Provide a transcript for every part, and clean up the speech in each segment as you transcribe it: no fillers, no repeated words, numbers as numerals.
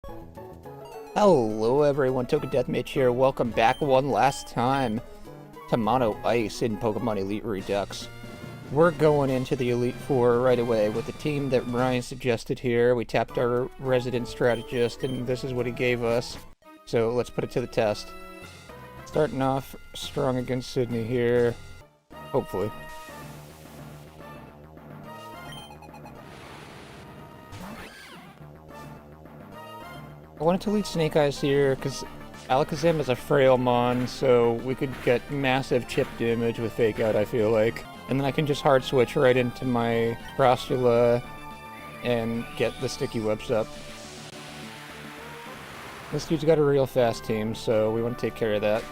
Hello everyone, Token Deathmatch here. Welcome back one last time to Mono Ice in Pokemon Elite Redux. We're going into the Elite Four right away with the team that Ryan suggested here. We tapped our resident strategist and this is what he gave us. So let's put it to the test. Starting off strong against Sydney here, hopefully. I wanted to lead Snake Eyes here because Alakazam is a frail mon, so we could get massive chip damage with Fake Out, I feel like. And then I can just hard switch right into my Frostula and get the sticky webs up. This dude's got a real fast team, so we want to take care of that.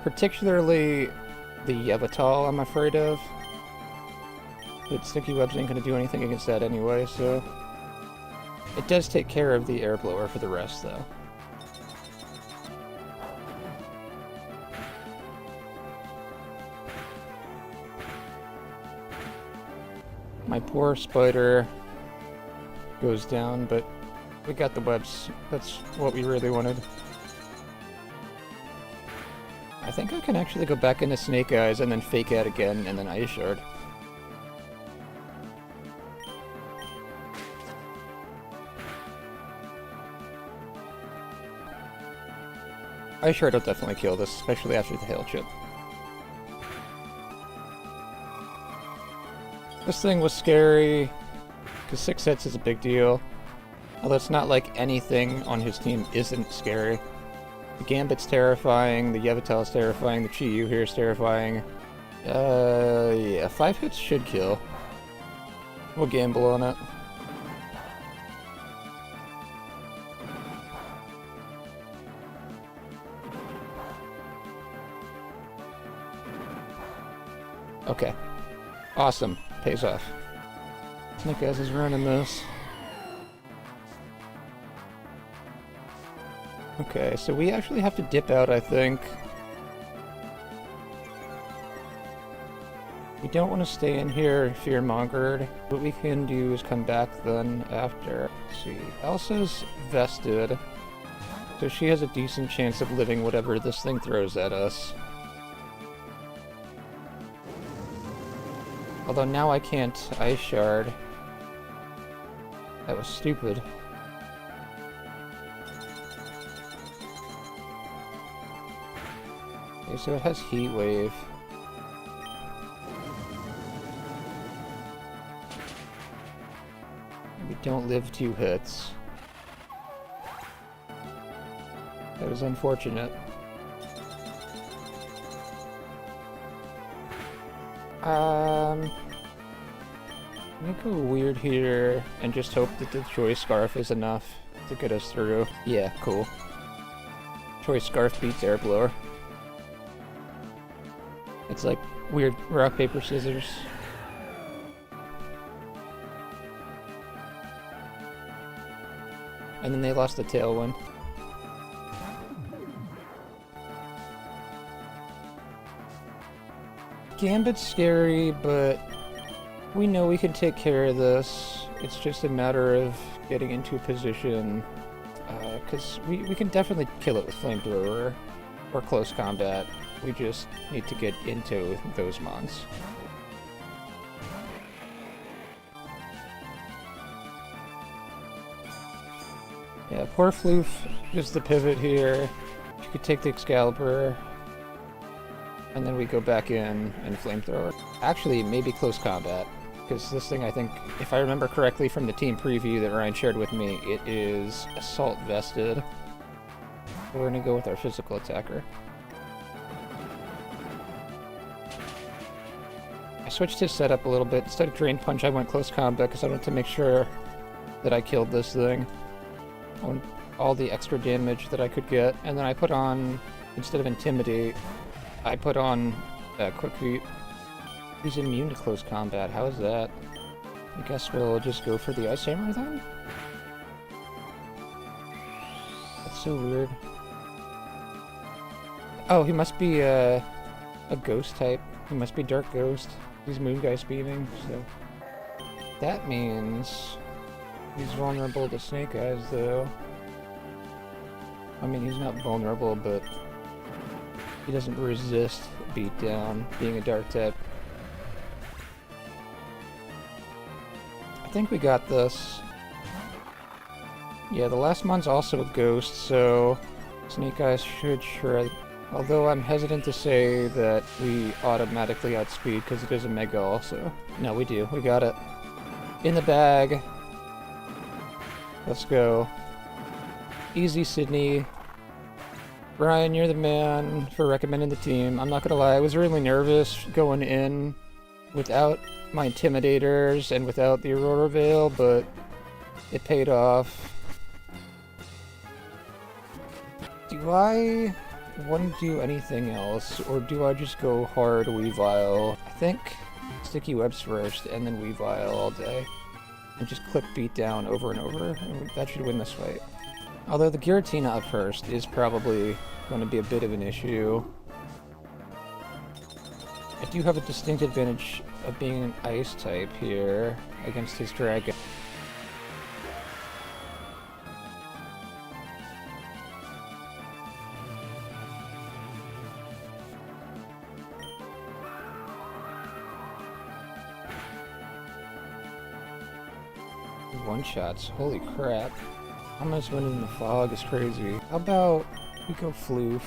Particularly the Yveltal, I'm afraid of. But sticky webs ain't going to do anything against that anyway, so... It does take care of the air blower for the rest, though. My poor spider goes down, but we got the webs. That's what we really wanted. I think I can actually go back into Snake Eyes and then Fake Out again and then Ice Shard. Ice Shard will definitely kill this, especially after the Hail Chip. This thing was scary, because 6 hits is a big deal. Although it's not like anything on his team isn't scary. The Gambit's terrifying, the Yveltal is terrifying, the Chi-Yu here is terrifying. Yeah, 5 hits should kill. We'll gamble on it. Okay. Awesome. Pays off. Snake Eyes is running this. Okay, so we actually have to dip out, I think. We don't want to stay in here fear-mongered. What we can do is come back then after. Let's see. Elsa's vested, so she has a decent chance of living whatever this thing throws at us. Although now I can't Ice Shard. That was stupid. Okay, so it has Heat Wave. We don't live 2 hits. That was unfortunate. I'm gonna go weird here and just hope that the Choice Scarf is enough to get us through. Yeah, cool. Choice Scarf beats Air Blower. It's like weird rock, paper, scissors. And then they lost the Tailwind. Gambit's scary, but we know we can take care of this. It's just a matter of getting into a position, because we can definitely kill it with Flamethrower or close combat. We just need to get into those mons. Yeah, poor Floof is the pivot here. She could take the Excalibur. And then we go back in and Flamethrower. Actually, maybe close combat. Because this thing, I think, if I remember correctly from the team preview that Ryan shared with me, it is Assault vested. We're going to go with our physical attacker. I switched his setup a little bit. Instead of Drain Punch, I went close combat because I wanted to make sure that I killed this thing. I want all the extra damage that I could get. And then I put on, instead of Intimidate, I put on Quick Feet. He's immune to close combat. How is that? I guess we'll just go for the Ice Hammer then? That's so weird. Oh, he must be a ghost type. He must be Dark Ghost. He's Moongeist beaming, so... That means... He's vulnerable to Snake Eyes, though. I mean, he's not vulnerable, but he doesn't resist beatdown, being a dark type. I think we got this. Yeah, the last mon's also a ghost, so Snake Eyes should shred. Although I'm hesitant to say that we automatically outspeed because it is a mega also. No, we do. We got it. In the bag. Let's go. Easy, Sydney. Brian, you're the man for recommending the team. I'm not gonna lie, I was really nervous going in without my Intimidators and without the Aurora Veil, but it paid off. Do I want to do anything else, or do I just go hard Weavile? I think Sticky Webs first, and then Weavile all day. And just click beatdown over and over, and that should win this fight. Although the Giratina up first is probably going to be a bit of an issue. I do have a distinct advantage of being an Ice type here against his Dragon. One-shots, holy crap. Almost winning in the fog is crazy. How about we go Floof?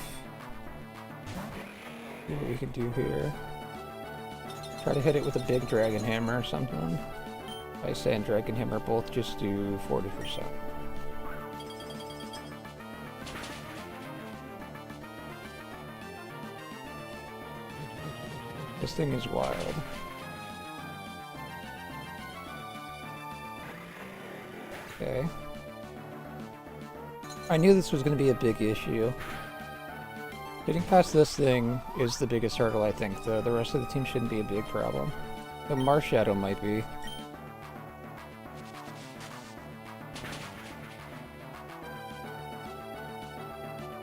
See what we can do here. Try to hit it with a big Dragon Hammer or something. Ice and Dragon Hammer both just do 40%. This thing is wild. Okay. I knew this was going to be a big issue. Getting past this thing is the biggest hurdle, I think, though. The rest of the team shouldn't be a big problem. The Marshadow might be.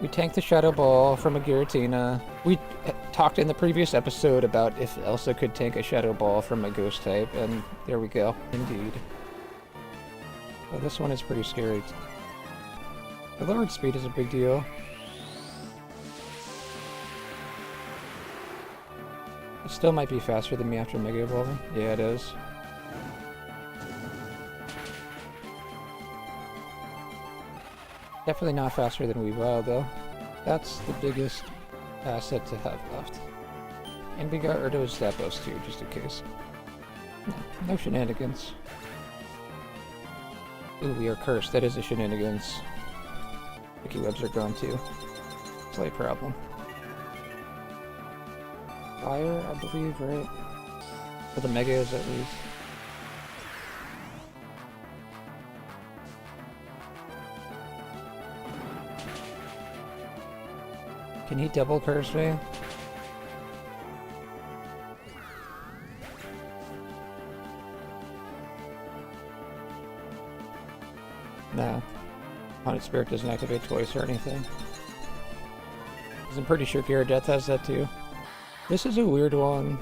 We tanked the Shadow Ball from a Giratina. We talked in the previous episode about if Elsa could tank a Shadow Ball from a Ghost type, and there we go. Indeed. Well, this one is pretty scary. The lowered speed is a big deal. It still might be faster than me after Mega Evolving. Yeah, it is. Definitely not faster than Weavile, though. That's the biggest asset to have left. And we got rid of Zapdos too, just in case. No shenanigans. Ooh, we are cursed. That is a shenanigans. Sticky Webs are gone too. Slight problem. Fire, I believe, right? For the Megas, at least. Can he double curse me? No. Haunted Spirit doesn't activate twice or anything. I'm pretty sure Gyaradeath has that too. This is a weird one.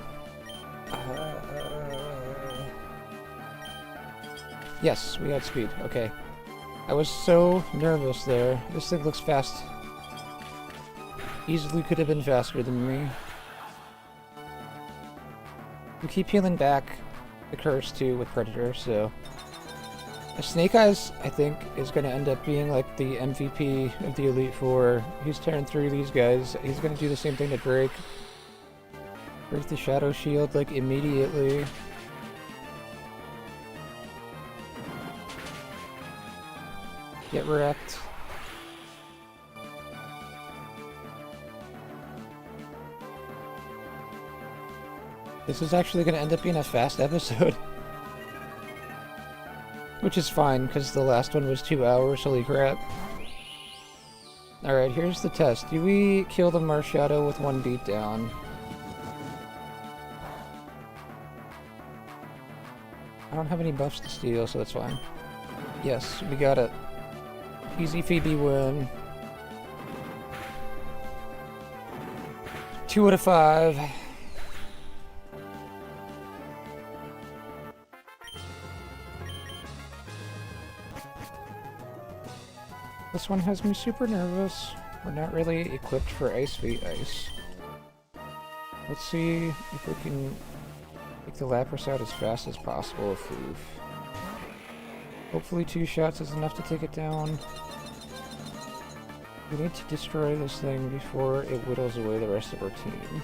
Yes, we got speed. Okay. I was so nervous there. This thing looks fast. Easily could have been faster than me. We keep healing back the curse too with Predator, so... Snake Eyes, I think, is going to end up being like the MVP of the Elite Four. He's tearing through these guys. He's going to do the same thing to Drake. Break the Shadow Shield, like, immediately. Get wrecked. This is actually going to end up being a fast episode. Which is fine, because the last one was 2 hours, holy crap. Alright, here's the test. Do we kill the Marshadow with one beatdown? I don't have any buffs to steal, so that's fine. Yes, we got it. Easy Phoebe win. 2 out of 5. This one has me super nervous. We're not really equipped for Ice v Ice. Let's see if we can take the Lapras out as fast as possible with Floof. Hopefully 2 shots is enough to take it down. We need to destroy this thing before it whittles away the rest of our team.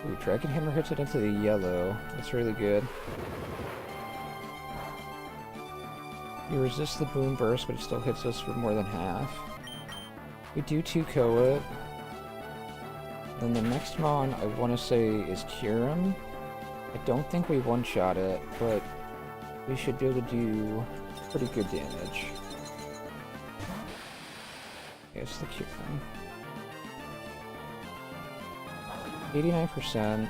Ooh, Dragon Hammer hits it into the yellow. That's really good. You resist the Boom Burst, but it still hits us for more than half. We do 2-KO it. Then the next mon I want to say is Kyurem. I don't think we one-shot it, but we should be able to do pretty good damage. It's the Kyurem. 89%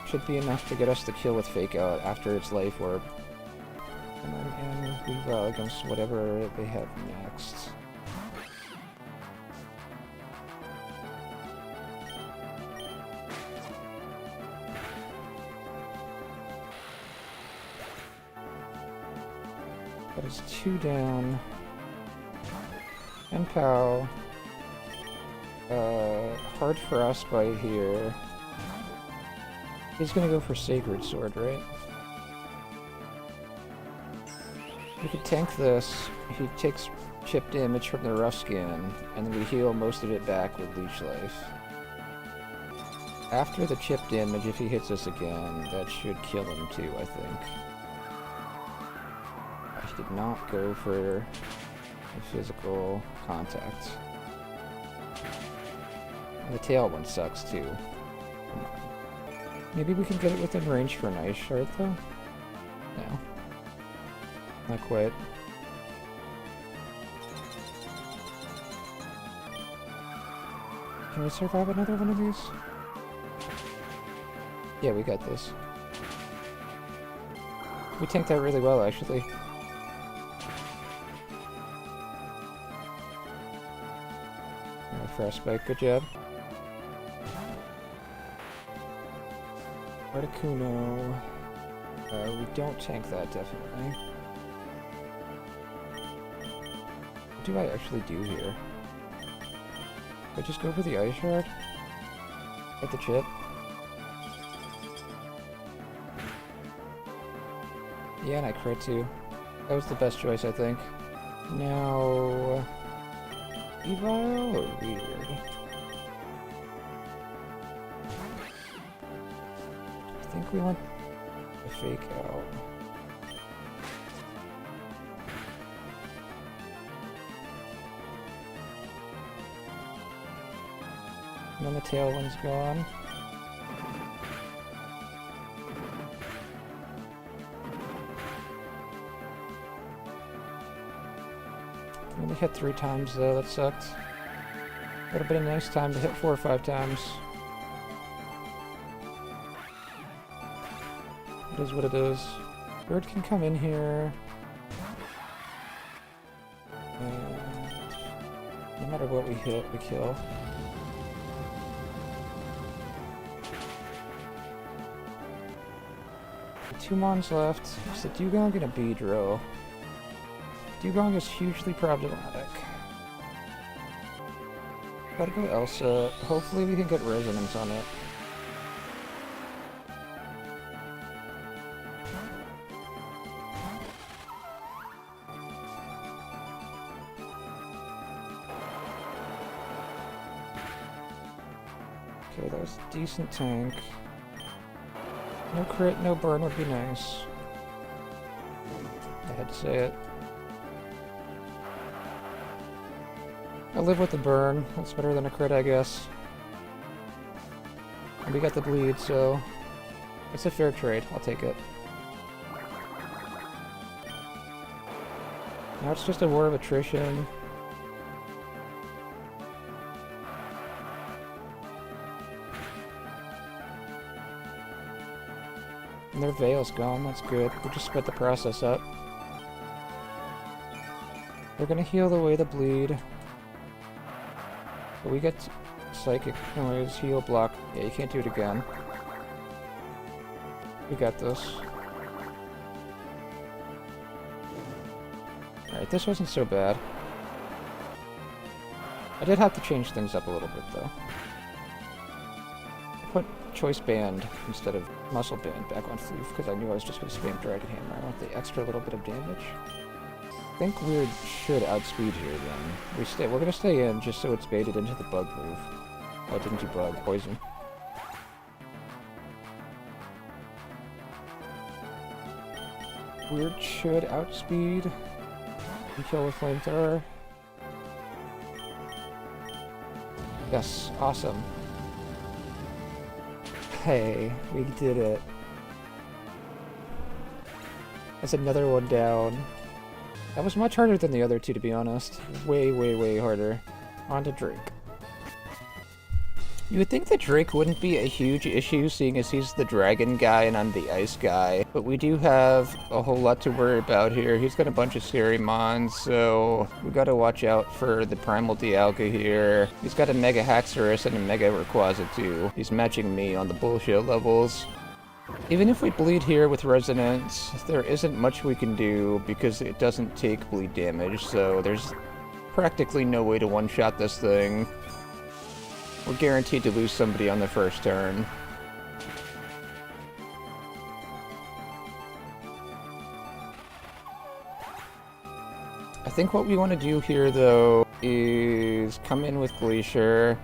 should be enough to get us the kill with Fake Out after its Life Orb. And then we roll against whatever they have next. That is 2 down. And Pow. Hard Frostbite here. He's gonna go for Sacred Sword, right? We could tank this. He takes chip damage from the Rough Skin, and then we heal most of it back with Leech Life. After the chip damage, if he hits us again, that should kill him too, I think. I did not go for a physical contact. And the tail one sucks too. Come on. Maybe we can get it within range for an Ice Shard though? No. Not quite. Can we survive another one of these? Yeah, we got this. We tanked that really well, actually. Frostbite, good job. Articuno. We don't tank that, definitely. What do I actually do here? I just go for the Ice Shard? Get the chip? Yeah, and I crit too. That was the best choice, I think. Now... Evil or weird? I think we want a Fake Out. And then the Tailwind's gone. Only hit 3 times though, that sucked. Would have been a nice time to hit 4 or 5 times. It is what it is. Bird can come in here. And no matter what we hit, we kill. Two mons left. Is the Dugong and a Beedrill? Dugong is hugely problematic. Gotta go Elsa. Hopefully we can get Resonance on it. Okay, that was a decent tank. No crit, no burn would be nice. I had to say it. I live with the burn. That's better than a crit, I guess. And we got the bleed, so it's a fair trade. I'll take it. Now it's just a war of attrition. And their Veil's gone, that's good. We'll just sped the process up. We're gonna heal away the bleed. But we get psychic noise, heal, block. Yeah, you can't do it again. We got this. Alright, this wasn't so bad. I did have to change things up a little bit, though. I put Choice Band instead of Muscle Band back on Floof, because I knew I was just going to spam Dragon Hammer. I want the extra little bit of damage. I think we should outspeed here, then. We're going to stay in, just so it's baited into the bug move. Oh, it didn't do bug. Poison. Weird should outspeed. We kill with Flamethrower. Yes, awesome. Hey, we did it. That's another one down. That was much harder than the other two, to be honest. Way, way, way harder. On to Drake. You would think that Drake wouldn't be a huge issue, seeing as he's the dragon guy and I'm the ice guy. But we do have a whole lot to worry about here. He's got a bunch of scary mons, so we gotta watch out for the Primal Dialga here. He's got a Mega Haxorus and a Mega Rayquaza too. He's matching me on the bullshit levels. Even if we bleed here with Resonance, there isn't much we can do because it doesn't take bleed damage, so there's practically no way to one-shot this thing. We're guaranteed to lose somebody on the first turn. I think what we want to do here, though, is come in with Glacier.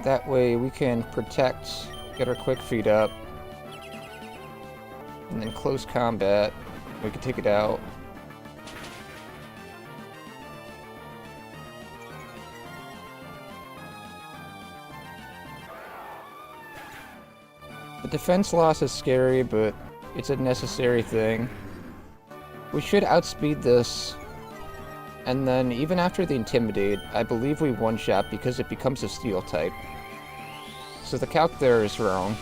That way we can protect, get our quick feet up, and then close combat. We can take it out. The defense loss is scary, but it's a necessary thing. We should outspeed this, and then even after the Intimidate, I believe we one-shot because it becomes a Steel type. So the calc there is wrong.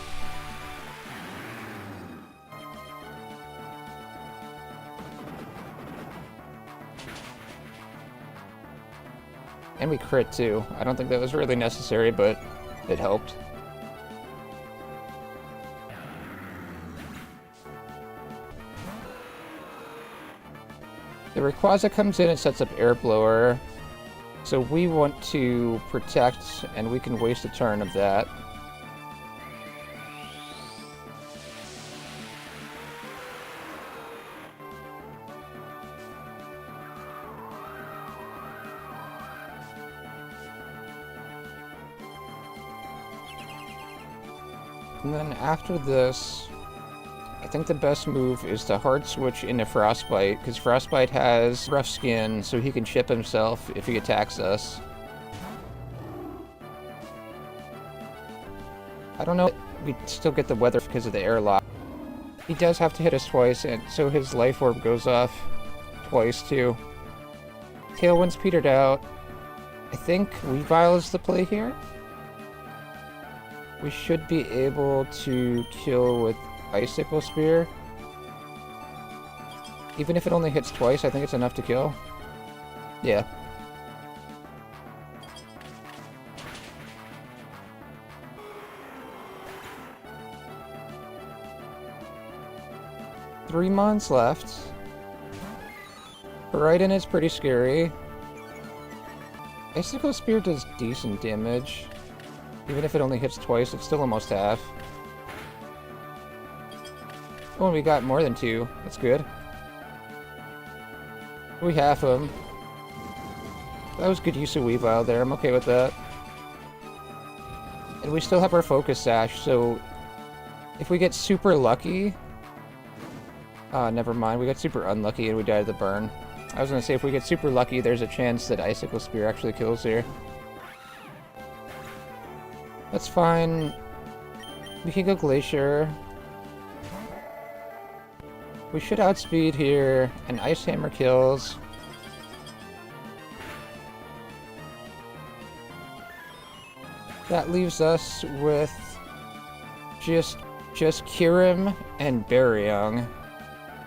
And we crit too. I don't think that was really necessary, but it helped. The Rayquaza comes in and sets up Air Blower, so we want to protect, and we can waste a turn of that. And then after this, I think the best move is to hard switch into Frostbite, because Frostbite has rough skin, so he can chip himself if he attacks us. I don't know, we still get the weather because of the airlock. He does have to hit us twice, and so his life orb goes off twice too. Tailwind's petered out. I think Weavile is the play here. We should be able to kill with Icicle Spear. Even if it only hits twice, I think it's enough to kill. Yeah. Three mons left. Raiden is pretty scary. Icicle Spear does decent damage. Even if it only hits twice, it's still almost half. Oh, we got more than two. That's good. We half them. That was good use of Weavile there. I'm okay with that. And we still have our Focus Sash, so if we get super lucky... never mind. We got super unlucky and we died of the burn. I was gonna say, if we get super lucky, there's a chance that Icicle Spear actually kills here. That's fine. We can go Glacier. We should outspeed here, and Ice Hammer kills. That leaves us with just Kyurem and Baryong.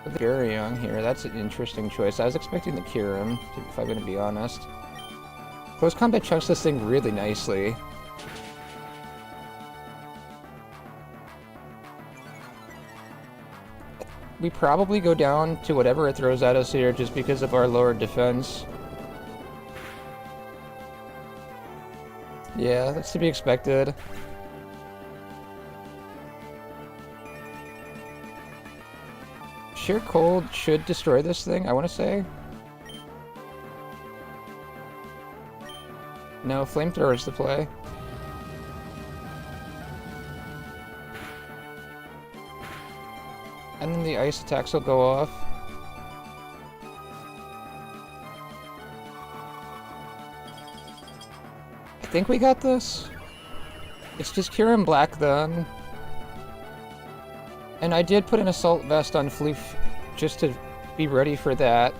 The Garyong here, that's an interesting choice. I was expecting the Kirim, if I'm going to be honest. Close combat chunks this thing really nicely. We probably go down to whatever it throws at us here just because of our lower defense. Yeah, that's to be expected. Sheer Cold should destroy this thing, I want to say. No, Flamethrower's the play. And then the ice attacks will go off. I think we got this. It's just Kirim Black then. And I did put an Assault Vest on Floof just to be ready for that.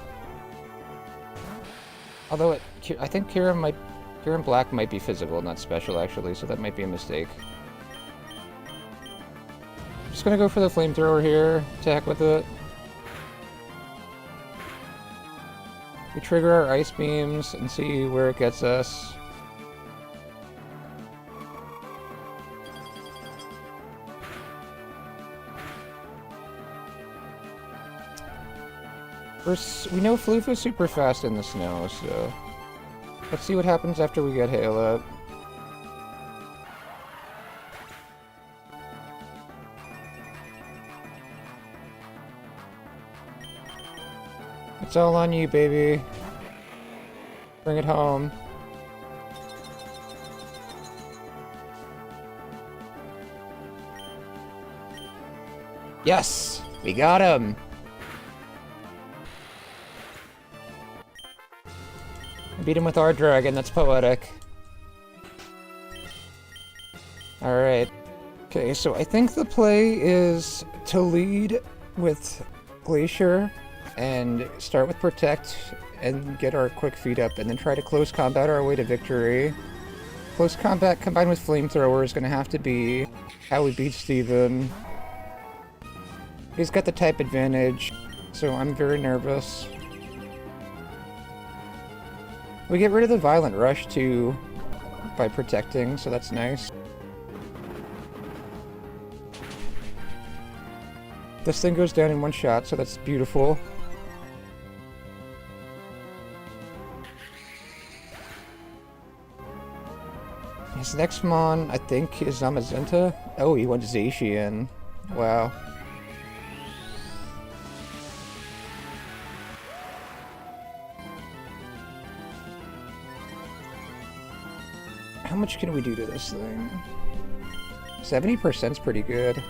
Although I think Kirim Black might be physical, not special actually, so that might be a mistake. Just gonna go for the Flamethrower here, to heck with it. We trigger our Ice Beams and see where it gets us. We know Floof is super fast in the snow, so let's see what happens after we get Hail up. It's all on you, baby. Bring it home. Yes! We got him! Beat him with our dragon, that's poetic. Alright. Okay, so I think the play is to lead with Glacier and start with Protect and get our quick feet up and then try to close combat our way to victory. Close combat combined with Flamethrower is going to have to be how we beat Steven. He's got the type advantage, so I'm very nervous. We get rid of the Violent Rush too by protecting, so that's nice. This thing goes down in one shot, so that's beautiful. His next mon, I think, is Zamazenta. Oh, he went Zacian. Wow. How much can we do to this thing? 70%'s pretty good.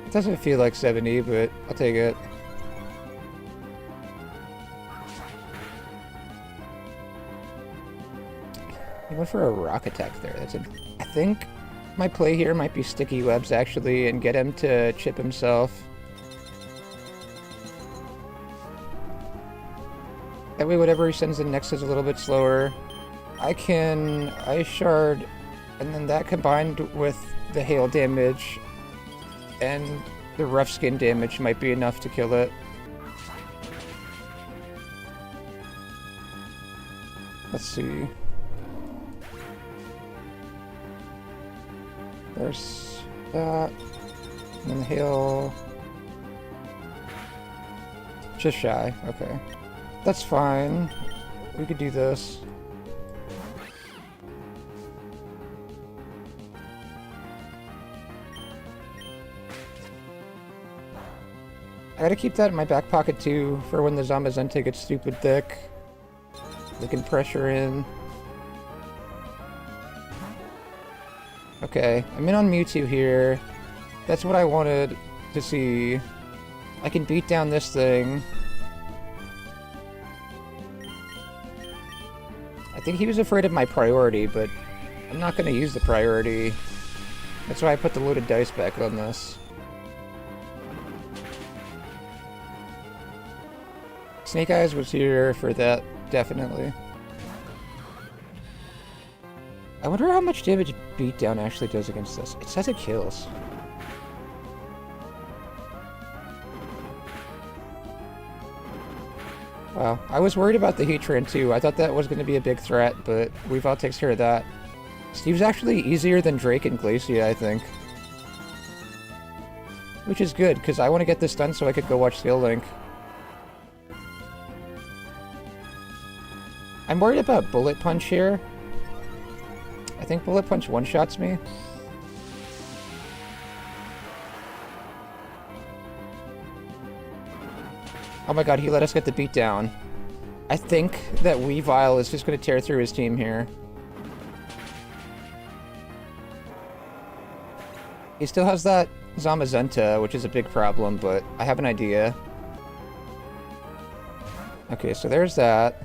It doesn't feel like 70, but I'll take it. He went for a rock attack there. I think my play here might be Sticky Webs actually and get him to chip himself. That way whatever he sends in next is a little bit slower. I can Ice Shard, and then that combined with the hail damage and the rough skin damage might be enough to kill it. Let's see. There's that. And then the hail. Just shy, okay. That's fine. We could do this. I gotta keep that in my back pocket too, for when the Zamazenta gets stupid thick. They can pressure in. Okay, I'm in on Mewtwo here. That's what I wanted to see. I can beat down this thing. I think he was afraid of my priority, but I'm not going to use the priority. That's why I put the loaded dice back on this. Snake Eyes was here for that, definitely. I wonder how much damage beatdown actually does against this. It says it kills. Wow, I was worried about the Heatran too. I thought that was going to be a big threat, but Weavile takes care of that. Steve's actually easier than Drake and Glacia, I think. Which is good, because I want to get this done so I could go watch Skill Link. I'm worried about Bullet Punch here. I think Bullet Punch one-shots me. Oh my god, he let us get the beat down. I think that Weavile is just going to tear through his team here. He still has that Zamazenta, which is a big problem, but I have an idea. Okay, so there's that.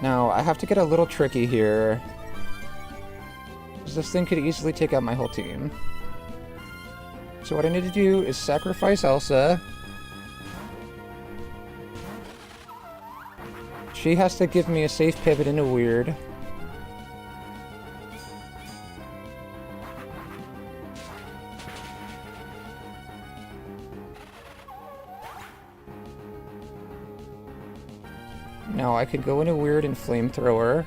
Now, I have to get a little tricky here. Because this thing could easily take out my whole team. So what I need to do is sacrifice Elsa. She has to give me a safe pivot into weird. Now I could go into weird and flamethrower.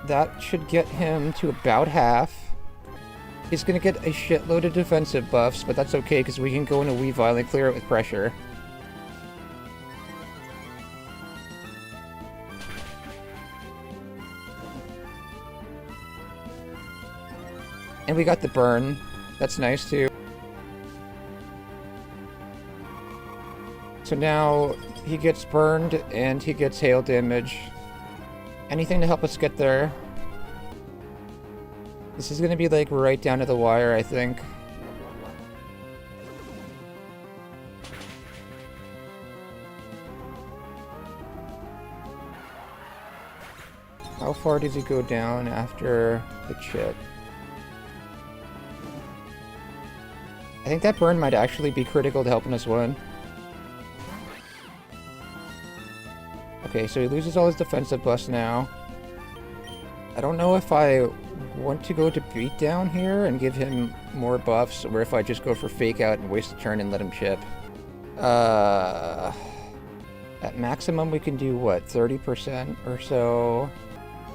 That should get him to about half. He's gonna get a shitload of defensive buffs, but that's okay because we can go into Weavile and clear it with pressure. And we got the burn. That's nice too. So now he gets burned and he gets hail damage. Anything to help us get there. This is gonna be like right down to the wire, I think. How far does he go down after the chip? I think that burn might actually be critical to helping us win. Okay, so he loses all his defensive buffs now. I don't know if I want to go to beatdown here and give him more buffs, or if I just go for fake out and waste a turn and let him chip. At maximum we can do what, 30% or so?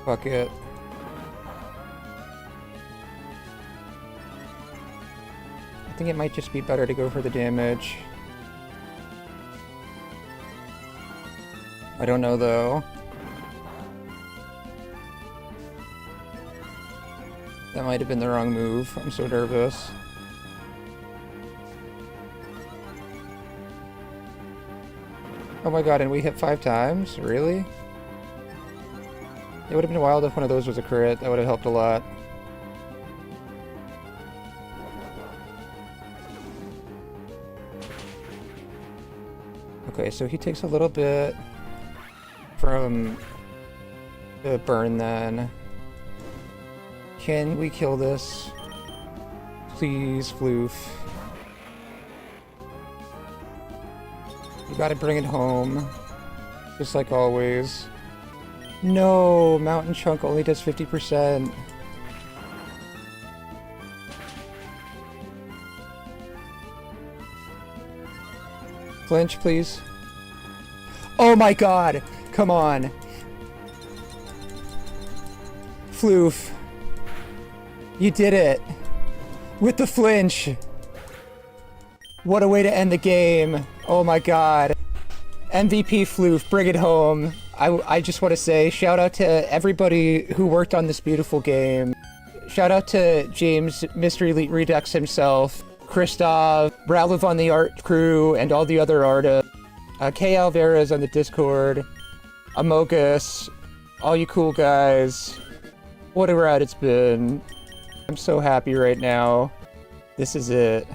Fuck it. I think it might just be better to go for the damage. I don't know though. That might have been the wrong move. I'm so nervous. Oh my god, and we hit 5 times? Really? It would have been wild if one of those was a crit. That would have helped a lot. Okay, so he takes a little bit from the burn then. Can we kill this? Please, Floof. You gotta bring it home. Just like always. No! Mountain Chunk only does 50%. Flinch, please. Oh my god! Come on. Floof. You did it. With the flinch. What a way to end the game. Oh my god. MVP Floof, bring it home. I just want to say shout out to everybody who worked on this beautiful game. Shout out to James, Mr. Elite Redux himself, Christoph, Ralph on the art crew, and all the other artists. K. Alvarez on the Discord, Amogus, all you cool guys. What a ride it's been. I'm so happy right now. This is it.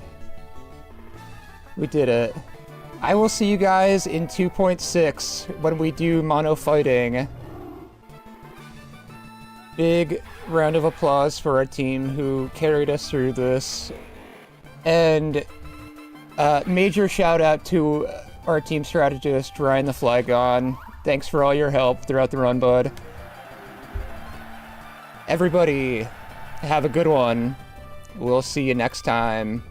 We did it. I will see you guys in 2.6 when we do mono fighting. Big round of applause for our team who carried us through this. And Major shout out to our team strategist, Ryan the Flygon. Thanks for all your help throughout the run, bud. Everybody, have a good one. We'll see you next time.